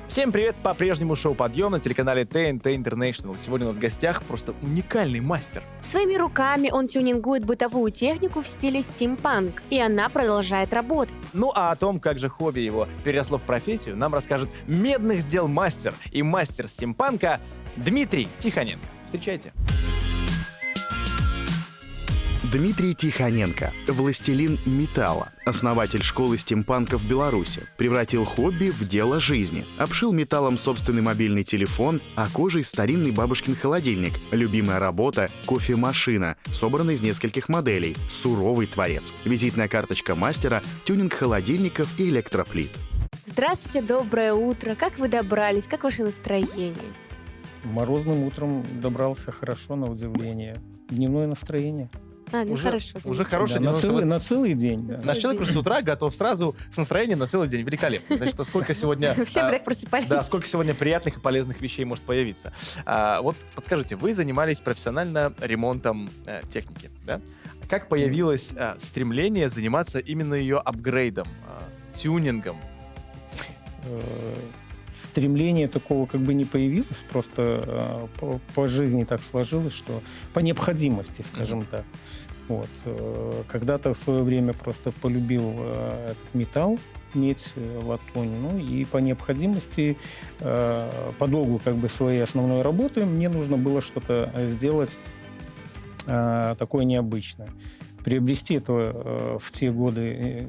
Всем привет! По-прежнему шоу «Подъем» на телеканале ТНТ International. Сегодня у нас в гостях просто уникальный мастер. Своими руками он тюнингует бытовую технику в стиле стимпанк, и она продолжает работать. Ну а о том, как же хобби его переросло в профессию, нам расскажет медных дел мастер и мастер стимпанка Дмитрий Тихоненко. Встречайте. Дмитрий Тихоненко – властелин металла, основатель школы стимпанка в Беларуси, превратил хобби в дело жизни, обшил металлом собственный мобильный телефон, а кожей старинный бабушкин холодильник, любимая работа – кофемашина, собранная из нескольких моделей, суровый творец, визитная карточка мастера, тюнинг холодильников и электроплит. Здравствуйте, доброе утро. Как вы добрались? Как ваше настроение? Морозным утром добрался хорошо, на удивление. Дневное настроение. Хорошо. Уже хороший Да, на целый день. Да. Наш человек уже с утра готов сразу с настроением на целый день. Великолепно. Значит, сколько сегодня... Все бы так просыпались. Да, сколько сегодня приятных и полезных вещей может появиться. Вот подскажите, вы занимались профессионально ремонтом техники, да? Как появилось стремление заниматься именно ее апгрейдом, тюнингом? Стремления такого как бы не появилось, просто по жизни так сложилось, что по необходимости, скажем так. Вот. Когда-то в свое время просто полюбил этот металл, медь, латунь, ну и по необходимости, по долгу как бы своей основной работы мне нужно было что-то сделать такое необычное. Приобрести это в те годы,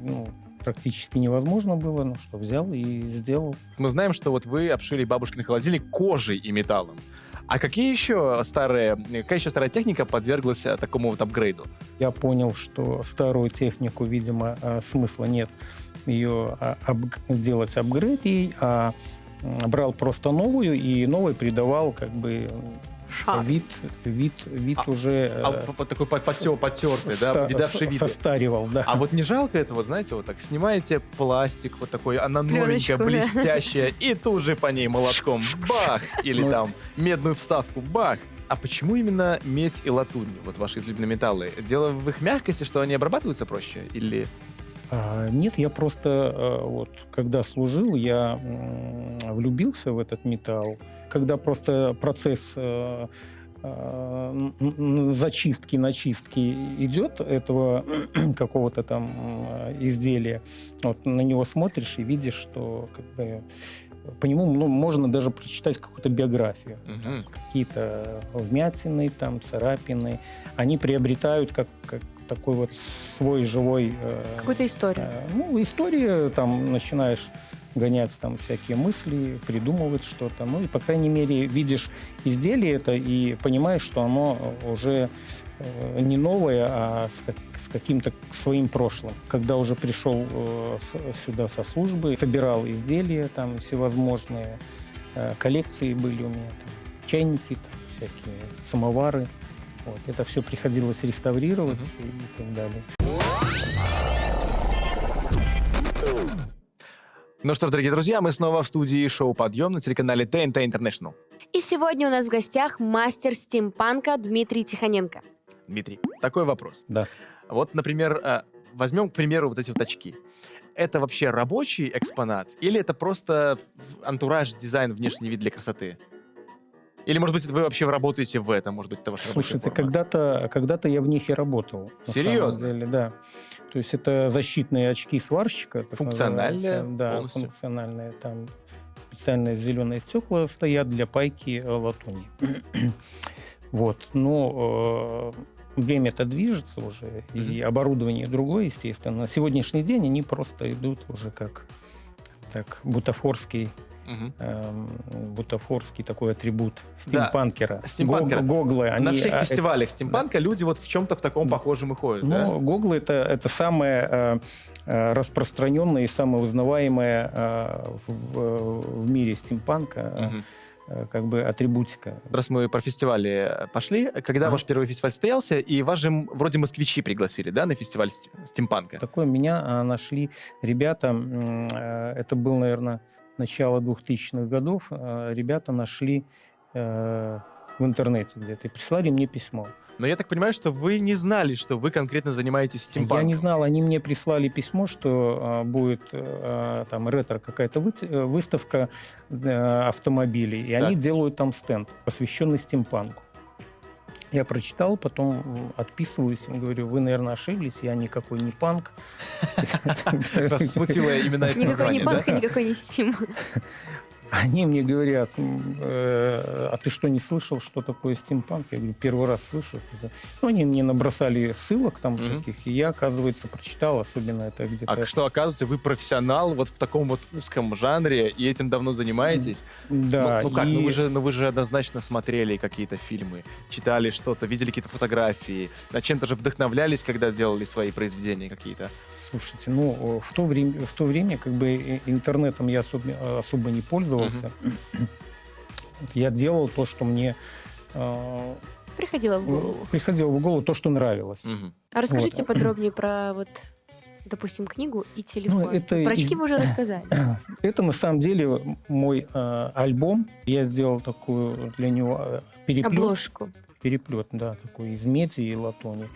практически невозможно было, ну что, взял и сделал. Мы знаем, что вот вы обшили бабушкин холодильник кожей и металлом. А какая еще старая техника подверглась такому вот апгрейду? Я понял, что старую технику, видимо, смысла нет ее делать апгрейд ей, а брал просто новую, и новой придавал как бы вид уже... такой потертый, да, видавший вид. Состаривал, да. А вот не жалко этого, знаете, вот так снимаете пластик вот такой, она новенькая, Пленочку, блестящая, и тут же по ней молотком бах! Или там медную вставку бах! А почему именно медь и латунь, вот ваши излюбленные металлы? Дело в их мягкости, что они обрабатываются проще? Или... Нет, я просто, когда служил, я влюбился в этот металл. Когда просто процесс зачистки, начистки идет этого какого-то там изделия, вот на него смотришь и видишь, что как бы по нему можно даже прочитать какую-то биографию. Какие-то вмятины, там, царапины. Они приобретают как такой вот свой живой... Какую-то историю. История, там, начинаешь гонять там всякие мысли, придумывать что-то. Ну, и, по крайней мере, видишь изделие это и понимаешь, что оно уже не новое, а с каким-то своим прошлым. Когда уже пришел сюда со службы, собирал изделия там всевозможные, коллекции были у меня, там, чайники, там, всякие самовары. Вот. Это все приходилось реставрировать и так далее. Ну что ж, дорогие друзья, мы снова в студии шоу «Подъем» на телеканале ТНТ International. И сегодня у нас в гостях мастер стимпанка Дмитрий Тихоненко. Дмитрий, такой вопрос. Да. Вот, например, возьмем, к примеру, вот эти вот очки. Это вообще рабочий экспонат или это просто антураж, дизайн, внешний вид для красоты? Или, может быть, вы вообще работаете в этом? Может быть, это ваша рабочая Слушайте, форма? когда-то я в них и работал. Серьезно? На самом деле, да. То есть это защитные очки сварщика. Функциональные? Да, полностью? функциональные. Там специальные зеленые стекла стоят для пайки латуни. Вот. Но время-то движется уже, и оборудование другое, естественно. На сегодняшний день они просто идут уже как так бутафорский такой атрибут стимпанкера. Да, стимпанкера. Гоглы. На всех фестивалях стимпанка люди вот в чем-то в таком похожем и ходят, да? Гоглы это самое распространенное и самое узнаваемое в мире стимпанка как бы атрибутика. Раз мы про фестивали пошли, когда ваш первый фестиваль состоялся, и вас же вроде москвичи пригласили, да, на фестиваль стимпанка? Такое меня нашли ребята, это был, наверное, начало 2000-х годов, ребята нашли в интернете где-то и прислали мне письмо. Но я так понимаю, что вы не знали, что вы конкретно занимаетесь стимпанком. Я не знал, они мне прислали письмо, что будет там ретро какая-то выставка автомобилей, и Так. они делают там стенд, посвященный стимпанку. Я прочитал, потом отписываюсь, говорю, вы, наверное, ошиблись, я никакой не панк. Вас смутило именно это Никакой не название, панк и да? никакой не стим. Они мне говорят, а ты что, не слышал, что такое стимпанк? Я говорю, первый раз слышу. Ну, они мне набросали ссылок там таких, и я, оказывается, прочитал, особенно это где-то... А что, оказывается, вы профессионал вот в таком вот узком жанре, и этим давно занимаетесь? Да. Ну как, и- вы же однозначно смотрели какие-то фильмы, читали что-то, видели какие-то фотографии, над чем-то же вдохновлялись, когда делали свои произведения какие-то. Слушайте, ну, в то время как бы интернетом я особо не пользовался. Вот я делал то, что мне Приходило в голову. приходило в голову, то, что нравилось. Мгм. А расскажите подробнее про вот, допустим, книгу и телефон. Ну, это Про из- очки вы уже рассказали. Это на самом деле мой альбом. Я сделал такую для него Обложку. переплет, да, такой из меди и латуни.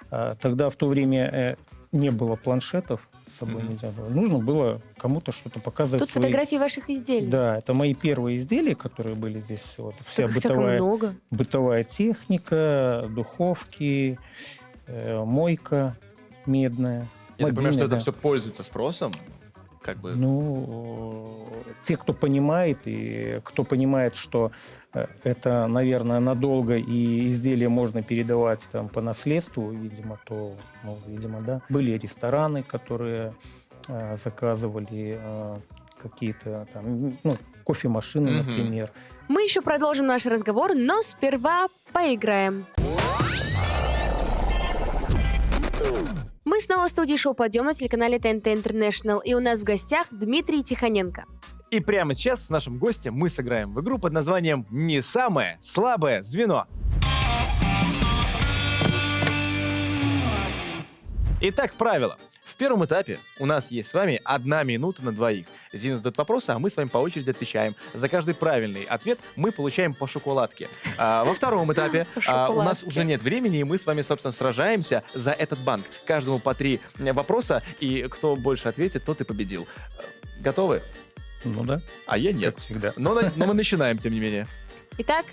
Тогда в то время не было планшетов, с собой Мгм. нельзя было. Нужно было кому-то что-то показывать. Тут фотографии ваших изделий. Да, это мои первые изделия, которые были здесь. Вот, вся Как много. бытовая техника, духовки, мойка медная. Я так понимаю, что это мобильная, все пользуется спросом, как бы. Ну, те, кто понимает, и кто понимает, что это, наверное, надолго, и изделия можно передавать там по наследству, видимо, то, ну, видимо, да. Были рестораны, которые заказывали какие-то там, ну, кофемашины, Мгм. например. Мы еще продолжим наш разговор, но сперва поиграем. Мы снова в студии шоу «Подъем» на телеканале ТНТ International, и у нас в гостях Дмитрий Тихоненко. И прямо сейчас с нашим гостем мы сыграем в игру под названием «Не самое слабое звено». Итак, правило. В первом этапе у нас есть с вами 1 минута на двоих. Зина задает вопросы, а мы с вами по очереди отвечаем. За каждый правильный ответ мы получаем по шоколадке. Во втором этапе По у нас шоколадке. уже нет времени, и мы с вами, собственно, сражаемся за этот банк. Каждому по 3 вопроса, и кто больше ответит, тот и победил. Готовы? Ну да, А я нет. как всегда. Но мы начинаем, тем не менее. Итак,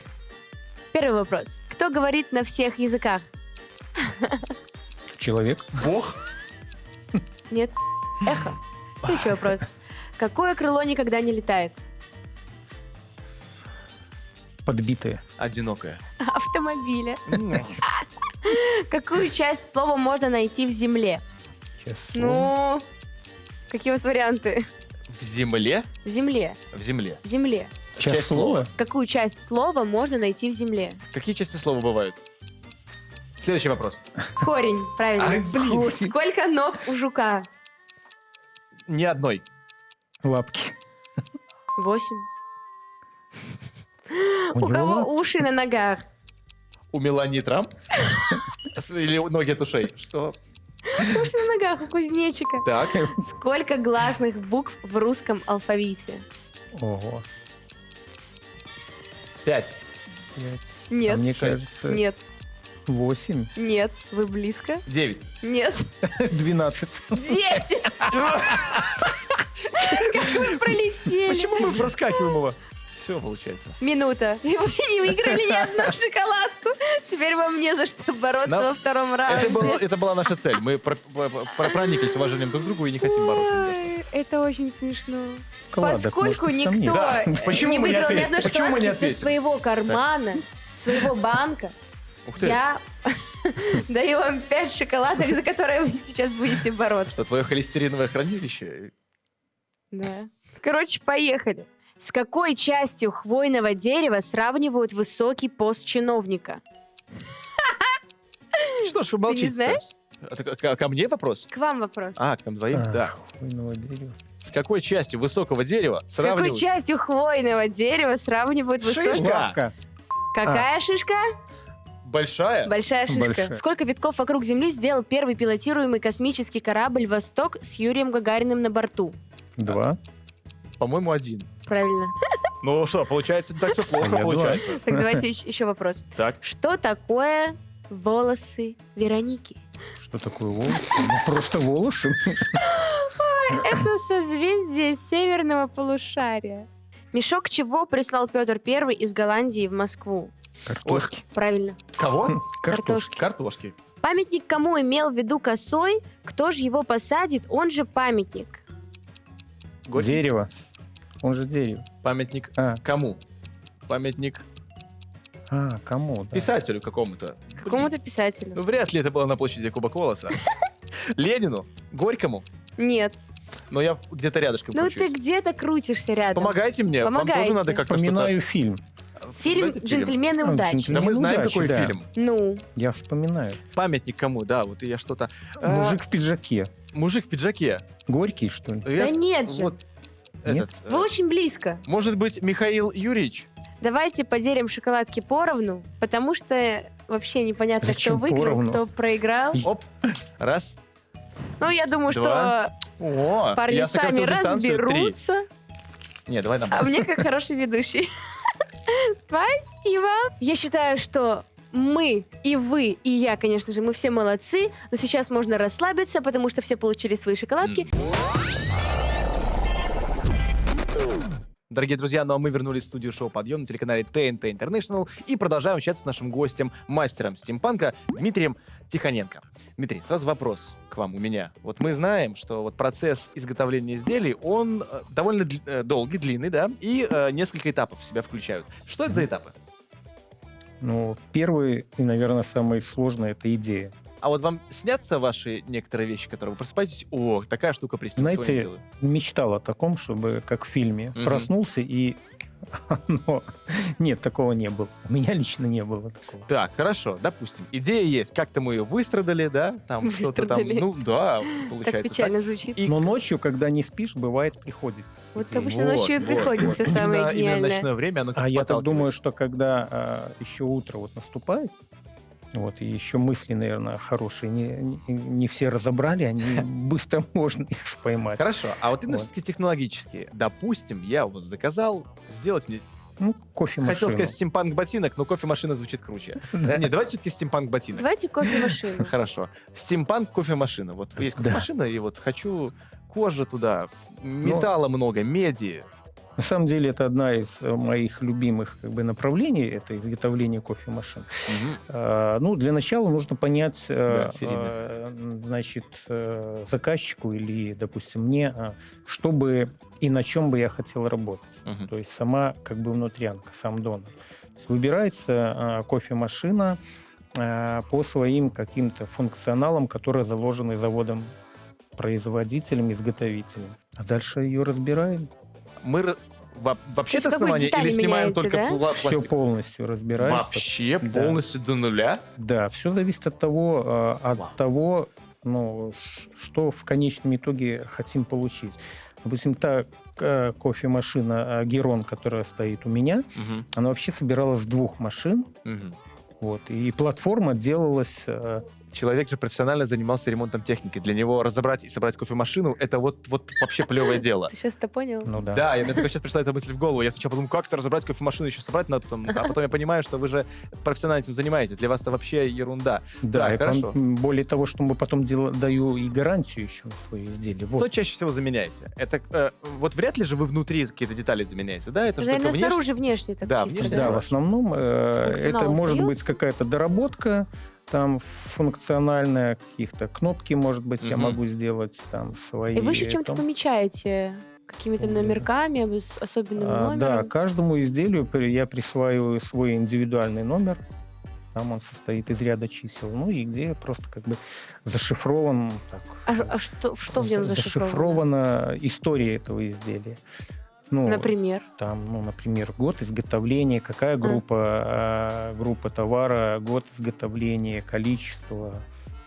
первый вопрос. Кто говорит на всех языках? Человек. Бог? Нет? Эхо. Следующий вопрос. Какое крыло никогда не летает? Подбитые. Одинокая. Автомобиля. Какую часть слова можно найти в земле? Сейчас. Ну, какие у вас варианты? В земле? В земле. В земле. В земле. часть слова. Какую часть слова можно найти в земле? Какие части слова бывают? Следующий вопрос. Корень, правильно. Ай, блин. Сколько ног у жука? Ни одной. Лапки. 8. У него кого лапки. уши на ногах? У Мелании Трамп? Или ноги от ушей? Что? Уши на ногах у кузнечика. Так. Сколько гласных букв в русском алфавите? Ого. 5. Нет. Мне 6. кажется, Нет. 8. Нет. Вы близко? 9. Нет. 12. 10! Как вы пролетели? Почему мы проскакиваем его? Все получается. Минута. И вы не выиграли ни одну шоколадку. Теперь вам не за что бороться Нам- во втором раунде. Это была наша цель. Мы прониклись уважением друг к другу и не хотим бороться. ни за что. Ой, это очень смешно. Шоколадок, Поскольку может, там нет. никто Да. Почему не мы не выиграл ни ответили? одной Почему мы не шоколадки со ответили? своего кармана, своего банка, Ух ты. я даю вам 5 шоколадок, за которые вы сейчас будете бороться. Что, твое холестериновое хранилище? Да. Короче, поехали. С какой частью хвойного дерева сравнивают высокий пост чиновника? Что ж вы Ты молчите? не знаешь? Ко мне вопрос? К вам вопрос. А, к нам двоим? Да. Хвойного дерева. С какой частью высокого дерева С какой сравнивают? частью хвойного дерева сравнивают высокий... Шишка. Лапка. Какая шишка? Большая? Большая шишка. Большая. Сколько витков вокруг Земли сделал первый пилотируемый космический корабль «Восток» с Юрием Гагариным на борту? 2. По-моему, 1. Правильно. Ну что, получается, не так все плохо Понятно. получается. Так, давайте еще вопрос. Так, Что такое волосы Вероники? Что такое волосы? Ну, просто волосы. Это созвездие северного полушария. Мешок чего прислал Петр I из Голландии в Москву? Картошки. Правильно. кого? Картошки. Картошки. Памятник кому имел в виду косой? Кто же его посадит? Он же памятник. Горький. Дерево. Он же дерево. Памятник А, кому? Памятник кому? Да. писателю какому-то. Какому-то писателю. Ну, вряд ли это было на площади Кубок Волоса. Ленину? Горькому? Нет. Но я где-то рядышком Ну ты кручусь. где-то крутишься рядом. Помогайте мне, вам Помогайте. тоже надо как-то Вспоминаю фильм. что-то... Фильм Знаете, «Джентльмены А, удачи». Да мы знаем, «Удачи», какой да. фильм. Ну, Я вспоминаю. Памятник кому, да, вот я что-то... Мужик в пиджаке. Мужик в пиджаке. Горький, что ли? Я да нет же. Вот Нет? этот, Вы очень близко. может быть, Михаил Юрьевич? Давайте поделим шоколадки поровну, потому что вообще непонятно, Зачем кто выиграл, поровну? кто проиграл. Оп, раз. Ну, я думаю, Два. что О, парни я сами сократил дистанцию. Три. разберутся. Не, давай нам. А мне как хороший ведущий. Спасибо. Я считаю, что мы, и вы, и я, конечно же, мы все молодцы, но сейчас можно расслабиться, потому что все получили свои шоколадки. Дорогие друзья, ну а мы вернулись в студию шоу «Подъем» на телеканале TNT International и продолжаем общаться с нашим гостем, мастером стимпанка Дмитрием Тихоненко. Дмитрий, сразу вопрос к вам у меня. Вот мы знаем, что вот процесс изготовления изделий, он довольно долгий, длинный, да, и несколько этапов в себя включают. Что это за этапы? Ну, первый и, наверное, самый сложный — это идея. А вот вам снятся ваши некоторые вещи, которые вы просыпаетесь, о, такая штука приснилась, Знаете, сегодня сделаю. Мечтал о таком, чтобы, как в фильме, Мгм. проснулся и... Но нет, такого не было. У меня лично не было такого. Так, хорошо, допустим, идея есть, как-то мы ее выстрадали, да, там что-то там, Выстрадали. ну да, Так получается печально звучит. И Но ночью, когда не спишь, бывает, приходит. Вот идея. обычно ночью и приходит все самое Именно гениальное. ночное время, оно как А я так подталкивает. думаю, что когда еще утро вот наступает, вот, и еще мысли, наверное, хорошие, не все разобрали, они быстро можно их поймать. Хорошо, а вот именно Вот. все-таки технологические. Допустим, я вот заказал сделать мне... Ну, кофемашину. Хотел сказать стимпанк ботинок, но кофемашина звучит круче. Да. Нет, давайте все-таки стимпанк ботинок. Давайте кофемашину. Хорошо. Стимпанк кофемашина. Вот есть Да. кофемашина, и вот хочу кожи туда, металла много, меди. На самом деле это одна из моих любимых как бы, направлений, это изготовление кофемашин. Мгм. Ну, для начала нужно понять, Да, серийно. значит, заказчику или, допустим, мне, что бы и на чем бы я хотел работать. Мгм. То есть сама как бы внутрянка, сам донор. То есть выбирается кофемашина по своим каким-то функционалам, которые заложены заводом-производителем, изготовителем. А дальше ее разбираем. Мы вообще То с есть как бы основания или детали снимаем меняются, только да? Все пластик? полностью разбирается. Вообще Да. полностью до нуля? Да, все зависит от того, Вау. ну, что в конечном итоге хотим получить. Допустим, та кофемашина Герон, которая стоит у меня, Мгм. она вообще собиралась с двух машин. Мгм. Вот, и платформа делалась... Человек же профессионально занимался ремонтом техники. Для него разобрать и собрать кофемашину — это вот вообще плевое дело. Ты сейчас это понял? Ну да. Да, мне только сейчас пришла эта мысль в голову. Я сначала подумал, как это разобрать кофемашину, еще собрать надо, а потом я понимаю, что вы же профессионально этим занимаетесь. Для вас это вообще ерунда. Да, Так, и хорошо. более того, что мы потом даю и гарантию еще на свои изделия. Вот. Что чаще всего заменяете? Это вот вряд ли же вы внутри какие-то детали заменяете, да? Это же Наверное, только внешне. снаружи, внешне так Да, чисто, внешне, Да, да. в основном это может остается? быть какая-то доработка, там функциональная, каких-то кнопки, может быть, я Мгм. могу сделать там свои. И вы еще чем-то там. помечаете? Какими-то номерками, с особенным номером? Да, каждому изделию я присваиваю свой индивидуальный номер. Там он состоит из ряда чисел. Ну и где просто как бы зашифрован. Так, А что в нем зашифровано? зашифрована история этого изделия. Ну, Например? там, ну, например, год изготовления, какая группа товара, год изготовления, количество,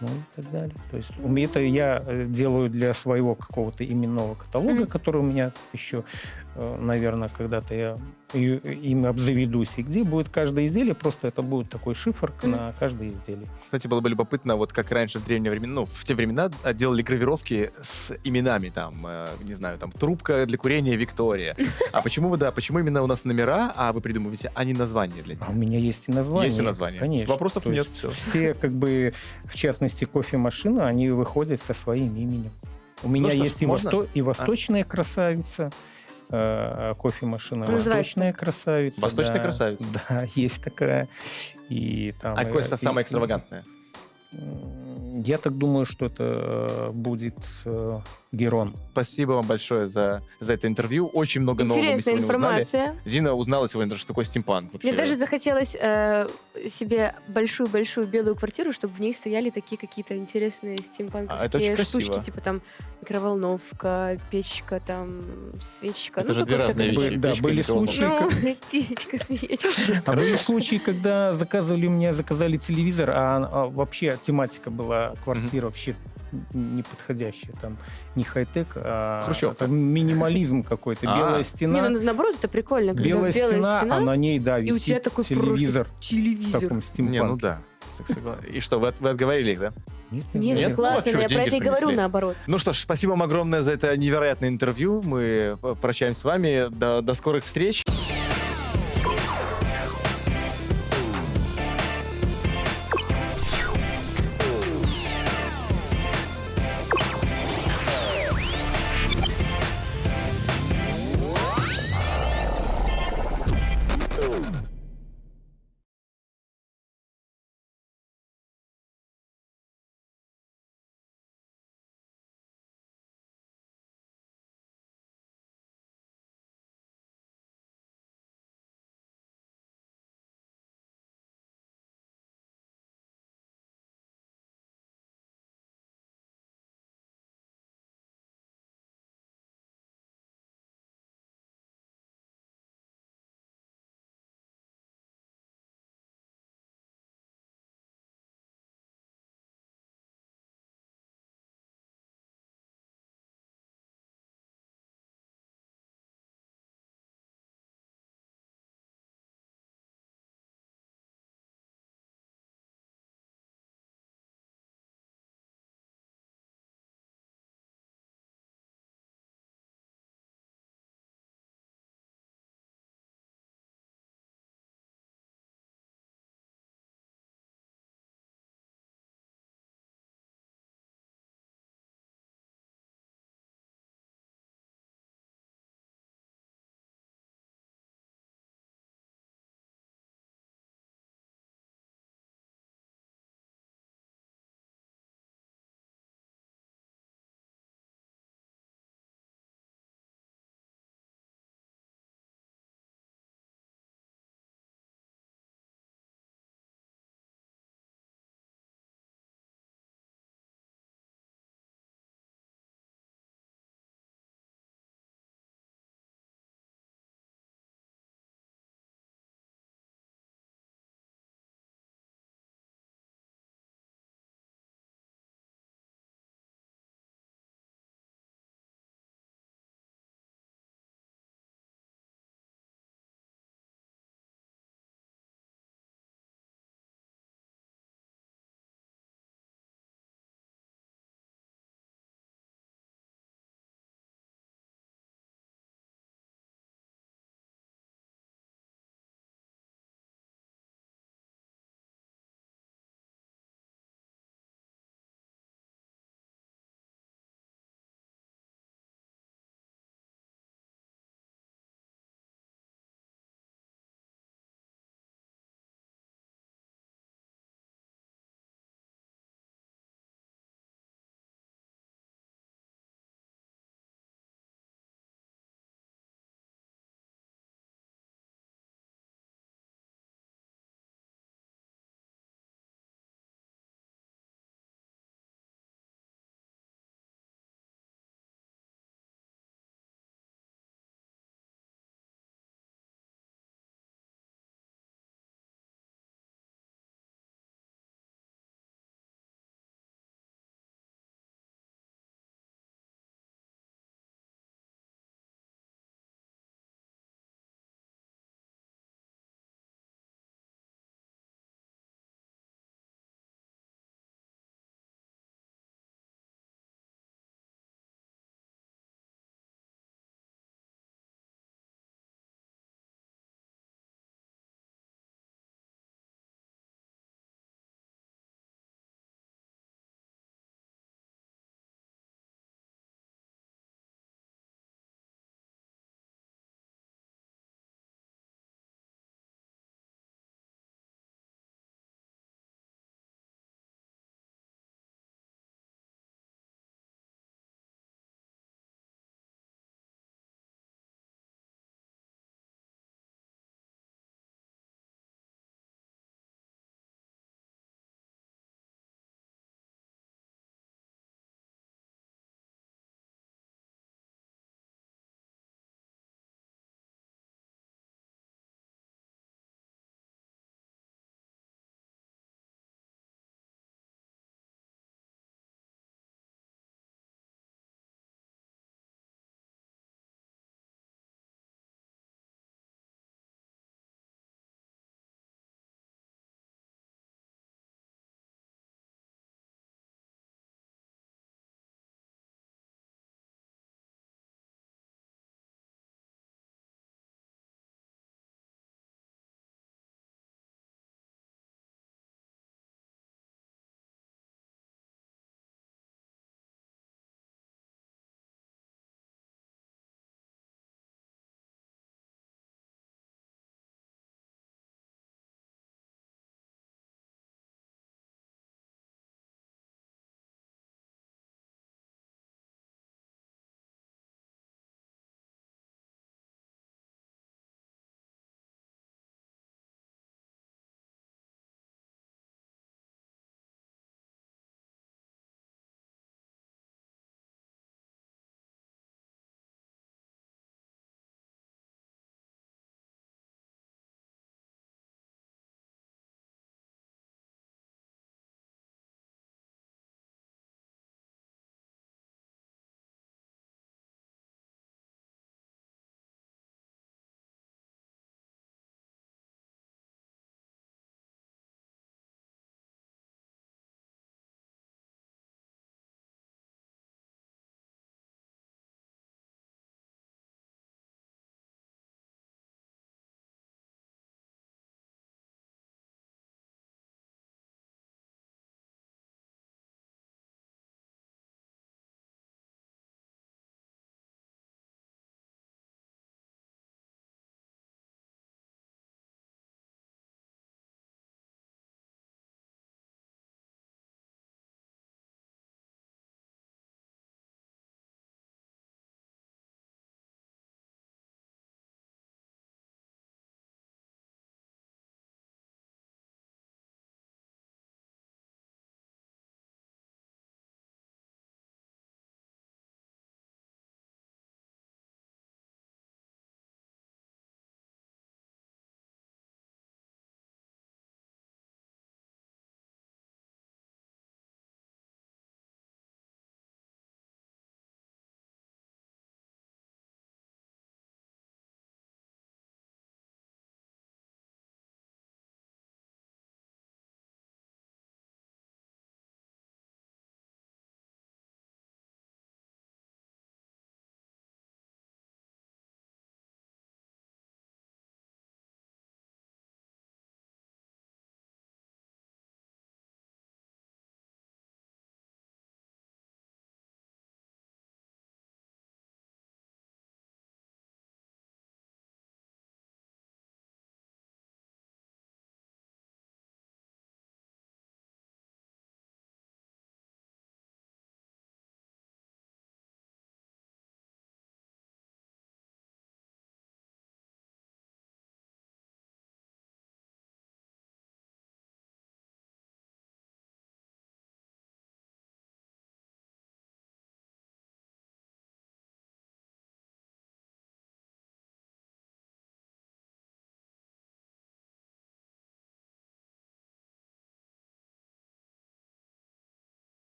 ну и так далее. То есть это я делаю для своего какого-то именного каталога, который у меня еще наверное, когда-то я им обзаведусь, и где будет каждое изделие, просто это будет такой шифр на каждое изделие. Кстати, было бы любопытно, вот как раньше в древние времена, ну, в те времена делали гравировки с именами, там, не знаю, там, трубка для курения Виктория. А почему почему именно у нас номера, а вы придумываете, а не название для них? А у меня есть и название. Есть и название. Конечно. Вопросов То нет, есть всё. все, как бы, в частности, кофемашины, они выходят со своим именем. У меня что ж, есть можно? и восточная красавица, кофемашина Называется «Восточная красавица». «Восточная да. красавица». Да, есть такая. И там, А какое самое экстравагантное? Я так думаю, что это будет Герон. Спасибо вам большое за это интервью. Очень много нового мы Интересная сегодня узнали. информация. Зина узнала сегодня, что такое стимпанк. Вообще. Мне даже захотелось себе большую-большую белую квартиру, чтобы в ней стояли такие какие-то интересные это очень стимпанковские красиво. штучки, типа там микроволновка, печка, там свечка. Это же две такое разные всякое. вещи. Да, Печка и были микроволновка. случаи, Ну, печка, свечка. А были случаи, когда заказали телевизор, а вообще тематика была квартира вообще неподходящая. Там не хай-тек, а Хрущевка. там минимализм какой-то. А. Белая Не, стена. ну наоборот, это прикольно. Когда Белая стена, а на ней, да, и у тебя висит такой телевизор просто в телевизор. таком стимпанке. Не, ну да. И что, вы отговорили их, да? Нет, Нет, Нет? это классно, Ну, а чё, я про деньги это и ж говорю принесли. наоборот. Ну что ж, спасибо вам огромное за это невероятное интервью. Мы прощаемся с вами. До скорых встреч.